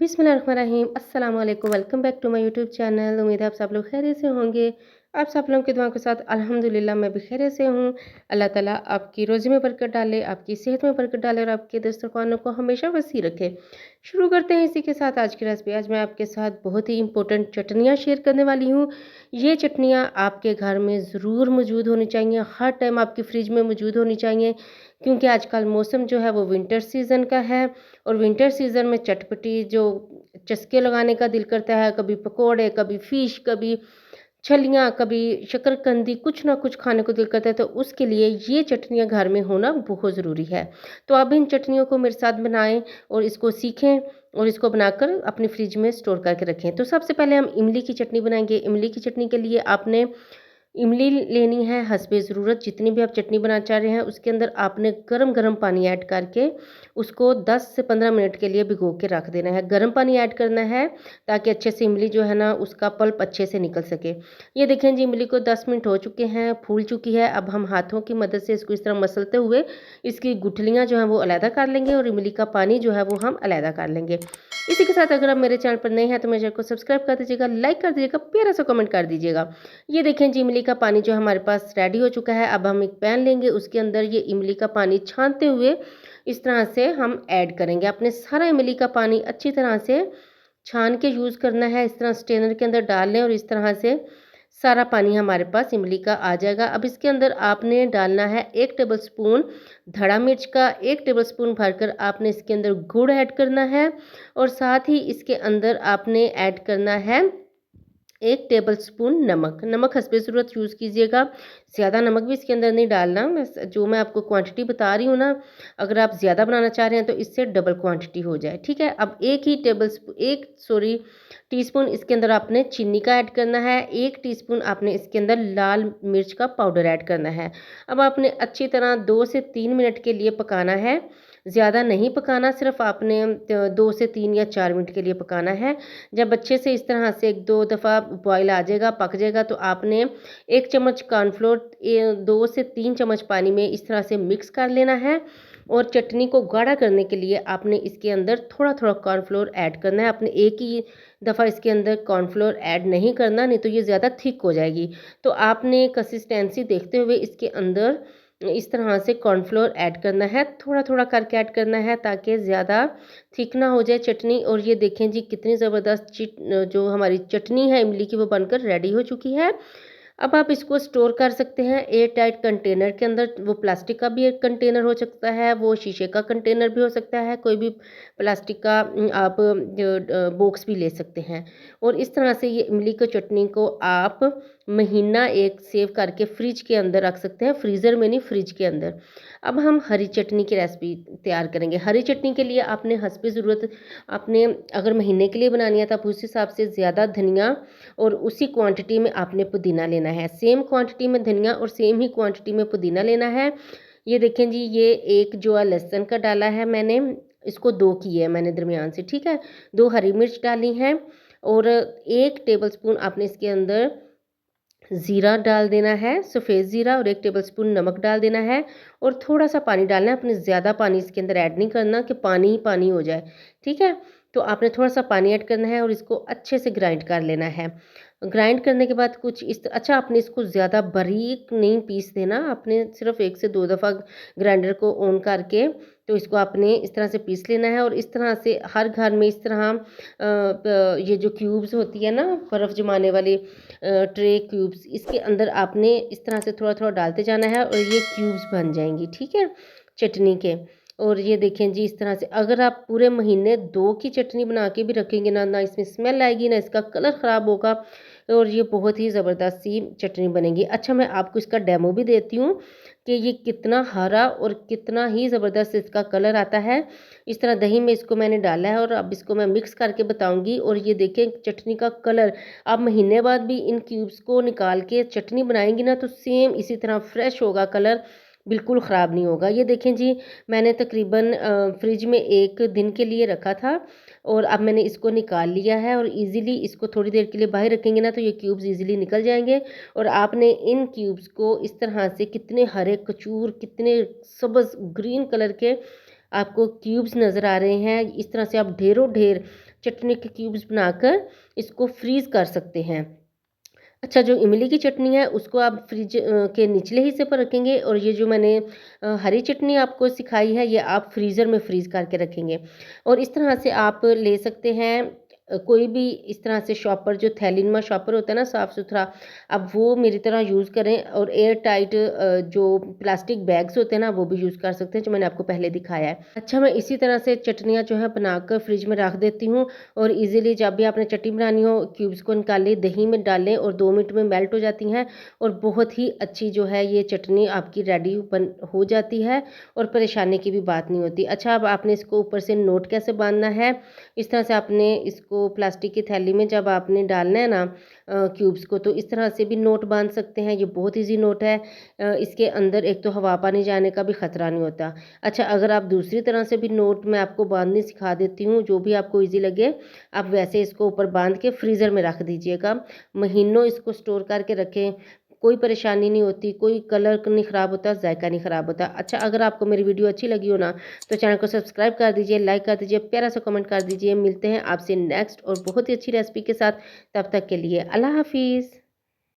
बिस्मिल्लाहिर्रहमानिर्रहीम अस्सलाम वालेकुम। Welcome back to my YouTube channel. उम्मीद है आप सब लोग खैरियत से होंगे। आप सब लोगों की दुआओं के साथ अल्हम्दुलिल्लाह मैं भी खैरियत से हूँ। अल्लाह ताला आपकी रोज़ी में बरकत डाले, आपकी सेहत में बरकत डाले और आपके दस्तरख़्वानों को हमेशा वसी रखे। शुरू करते हैं इसी के साथ आज की रेसिपी। आज मैं आपके साथ बहुत ही इंपॉर्टेंट चटनियाँ शेयर करने वाली हूँ। ये चटनियाँ आपके घर में ज़रूर मौजूद होनी चाहिए, हर टाइम आपकी फ्रिज में मौजूद होनी चाहिए, क्योंकि आजकल मौसम जो है वो विंटर सीज़न का है और विंटर सीज़न में चटपटी जो चस्के लगाने का दिल करता है, कभी पकोड़े, कभी फ़िश, कभी छलियाँ, कभी शकरकंदी, कुछ ना कुछ खाने को दिल करता है, तो उसके लिए ये चटनियाँ घर में होना बहुत ज़रूरी है। तो आप इन चटनियों को मेरे साथ बनाएँ और इसको सीखें और इसको बनाकर अपनी फ्रिज में स्टोर करके रखें। तो सबसे पहले हम इमली की चटनी बनाएँगे। इमली की चटनी के लिए आपने इमली लेनी है हस्बे ज़रूरत। जितनी भी आप चटनी बनाना चाह रहे हैं उसके अंदर आपने गरम-गरम पानी ऐड करके उसको 10 से 15 मिनट के लिए भिगो के रख देना है। गर्म पानी ऐड करना है ताकि अच्छे से इमली जो है ना उसका पल्प अच्छे से निकल सके। ये देखें जी, इमली को 10 मिनट हो चुके हैं, फूल चुकी है। अब हम हाथों की मदद से इसको इस तरह मसलते हुए इसकी गुठलियाँ जो हैं वो अलग कर लेंगे और इमली का पानी जो है वो हम अलग कर लेंगे। इसी के साथ अगर आप मेरे चैनल पर नए हैं तो मेरे चैनल को सब्सक्राइब कर दीजिएगा, लाइक कर दीजिएगा, प्यारा सा कमेंट कर दीजिएगा। ये देखें जी, इमली का पानी जो हमारे पास रेडी हो चुका है। अब हम एक पैन लेंगे, उसके अंदर ये इमली का पानी छानते हुए इस तरह से हम ऐड करेंगे। आपने सारा इमली का पानी अच्छी तरह से छान के यूज़ करना है। इस तरह स्ट्रेनर के अंदर डाल लें और इस तरह से सारा पानी हमारे पास इमली का आ जाएगा। अब इसके अंदर आपने डालना है 1 टेबलस्पून धड़ा मिर्च का, 1 टेबलस्पून भरकर आपने इसके अंदर गुड़ ऐड करना है और साथ ही इसके अंदर आपने ऐड करना है 1 टेबलस्पून नमक। नमक हस्बे ज़रूरत यूज़ कीजिएगा, ज़्यादा नमक भी इसके अंदर नहीं डालना। जो मैं आपको क्वांटिटी बता रही हूँ ना, अगर आप ज़्यादा बनाना चाह रहे हैं तो इससे डबल क्वांटिटी हो जाए, ठीक है। अब टीस्पून इसके अंदर आपने चीनी का ऐड करना है, 1 टीस्पून आपने इसके अंदर लाल मिर्च का पाउडर ऐड करना है। अब आपने अच्छी तरह 2 से 3 मिनट के लिए पकाना है, ज़्यादा नहीं पकाना, सिर्फ आपने 2 से 3 या 4 मिनट के लिए पकाना है। जब अच्छे से इस तरह से 1-2 दफ़ा बॉयल आ जाएगा, पक जाएगा, तो आपने 1 चम्मच कॉर्नफ्लोर 2 से 3 चम्मच पानी में इस तरह से मिक्स कर लेना है और चटनी को गाढ़ा करने के लिए आपने इसके अंदर थोड़ा-थोड़ा कॉर्नफ्लोर ऐड करना है। आपने एक ही दफ़ा इसके अंदर कॉर्नफ्लोर ऐड नहीं करना, नहीं तो ये ज़्यादा थिक हो जाएगी। तो आपने कंसिस्टेंसी देखते हुए इसके अंदर इस तरह से कॉर्नफ्लोर ऐड करना है, थोड़ा-थोड़ा करके ऐड करना है ताकि ज़्यादा थिक ना हो जाए चटनी। और ये देखें जी, कितनी ज़बरदस्त जो हमारी चटनी है इमली की वो बनकर रेडी हो चुकी है। अब आप इसको स्टोर कर सकते हैं एयर टाइट कंटेनर के अंदर। वो प्लास्टिक का भी एक कंटेनर हो सकता है, वो शीशे का कंटेनर भी हो सकता है, कोई भी प्लास्टिक का आप बॉक्स भी ले सकते हैं। और इस तरह से ये इमली की चटनी को आप महीना एक सेव करके फ्रिज के अंदर रख सकते हैं, फ्रीज़र में नहीं, फ्रिज के अंदर। अब हम हरी चटनी की रेसिपी तैयार करेंगे। हरी चटनी के लिए आपने हस्बे ज़रूरत, आपने अगर महीने के लिए बनानी है तो आप उस हिसाब से ज़्यादा धनिया और उसी क्वांटिटी में आपने पुदीना लेना है। सेम क्वांटिटी में धनिया और सेम ही क्वांटिटी में पुदीना लेना है। ये देखें जी, ये एक जो है लहसुन का डाला है मैंने, इसको 2 किए हैं मैंने दरमियान से, ठीक है। 2 हरी मिर्च डाली हैं और 1 टेबलस्पून आपने इसके अंदर ज़ीरा डाल देना है, सफ़ेद ज़ीरा, और 1 टेबलस्पून नमक डाल देना है और थोड़ा-सा पानी डालना है। आपने ज़्यादा पानी इसके अंदर ऐड नहीं करना कि पानी ही पानी हो जाए, ठीक है। तो आपने थोड़ा-सा पानी ऐड करना है और इसको अच्छे से ग्राइंड कर लेना है। ग्राइंड करने के बाद कुछ इस अच्छा, आपने इसको ज़्यादा बारीक नहीं पीस देना, आपने सिर्फ 1 से 2 दफ़ा ग्राइंडर को ऑन करके तो इसको आपने इस तरह से पीस लेना है। और इस तरह से हर घर में इस तरह ये जो क्यूब्स होती है ना, बर्फ़ जमाने वाली ट्रे क्यूब्स, इसके अंदर आपने इस तरह से थोड़ा-थोड़ा डालते जाना है और ये क्यूब्स बन जाएंगी, ठीक है, चटनी के। और ये देखें जी, इस तरह से अगर आप पूरे महीने 2 की चटनी बना के भी रखेंगे ना, ना इसमें स्मेल आएगी, ना इसका कलर ख़राब होगा और ये बहुत ही ज़बरदस्त सी चटनी बनेगी। अच्छा, मैं आपको इसका डेमो भी देती हूँ कि ये कितना हरा और कितना ही ज़बरदस्त इसका कलर आता है। इस तरह दही में इसको मैंने डाला है और अब इसको मैं मिक्स करके बताऊँगी। और ये देखें चटनी का कलर, आप महीने बाद भी इन क्यूब्स को निकाल के चटनी बनाएँगी ना तो सेम इसी तरह फ्रेश होगा कलर, बिल्कुल ख़राब नहीं होगा। ये देखें जी, मैंने तकरीबन फ्रिज में 1 दिन के लिए रखा था और अब मैंने इसको निकाल लिया है और इजीली इसको थोड़ी देर के लिए बाहर रखेंगे ना तो ये क्यूब्स इजीली निकल जाएंगे। और आपने इन क्यूब्स को इस तरह से, कितने हरे कचूर, कितने सब्ज़ ग्रीन कलर के आपको क्यूब्स नज़र आ रहे हैं, इस तरह से आप ढेरों ढेर चटनी के क्यूब्स बनाकर इसको फ्रीज़ कर सकते हैं। अच्छा, जो इमली की चटनी है उसको आप फ्रिज के निचले हिस्से पर रखेंगे, और ये जो मैंने हरी चटनी आपको सिखाई है ये आप फ्रीज़र में फ्रीज़ करके रखेंगे। और इस तरह से आप ले सकते हैं कोई भी इस तरह से शॉपर, जो थैलीनुमा शॉपर होता है ना साफ़ सुथरा, आप वो मेरी तरह यूज़ करें। और एयर टाइट जो प्लास्टिक बैग्स होते हैं ना वो भी यूज़ कर सकते हैं, जो मैंने आपको पहले दिखाया है। अच्छा, मैं इसी तरह से चटनियाँ जो है बनाकर फ्रिज में रख देती हूँ, और इजीली जब भी आपने चटनी बनानी हो क्यूब्स को निकालें, दही में डालें और 2 मिनट में मेल्ट हो जाती हैं, और बहुत ही अच्छी जो है ये चटनी आपकी रेडी बन हो जाती है, और परेशानी की भी बात नहीं होती। अच्छा, अब आपने इसको ऊपर से नोट कैसे बांधना है, इस तरह से आपने इसको प्लास्टिक की थैली में जब आपने डालना है ना क्यूब्स को, तो इस तरह से भी नोट बांध सकते हैं। ये बहुत ईजी नोट है। इसके अंदर एक तो हवा पानी जाने का भी खतरा नहीं होता। अच्छा, अगर आप दूसरी तरह से भी नोट मैं आपको बांधनी सिखा देती हूँ, जो भी आपको ईज़ी लगे, आप वैसे इसको ऊपर बांध के फ्रीज़र में रख दीजिएगा। महीनों इसको स्टोर करके रखें, कोई परेशानी नहीं होती, कोई कलर नहीं ख़राब होता, जायका नहीं ख़राब होता। अच्छा, अगर आपको मेरी वीडियो अच्छी लगी हो ना, तो चैनल को सब्सक्राइब कर दीजिए, लाइक कर दीजिए, प्यारा सा कमेंट कर दीजिए। मिलते हैं आपसे नेक्स्ट और बहुत ही अच्छी रेसिपी के साथ, तब तक के लिए अल्लाह हाफ़िज़।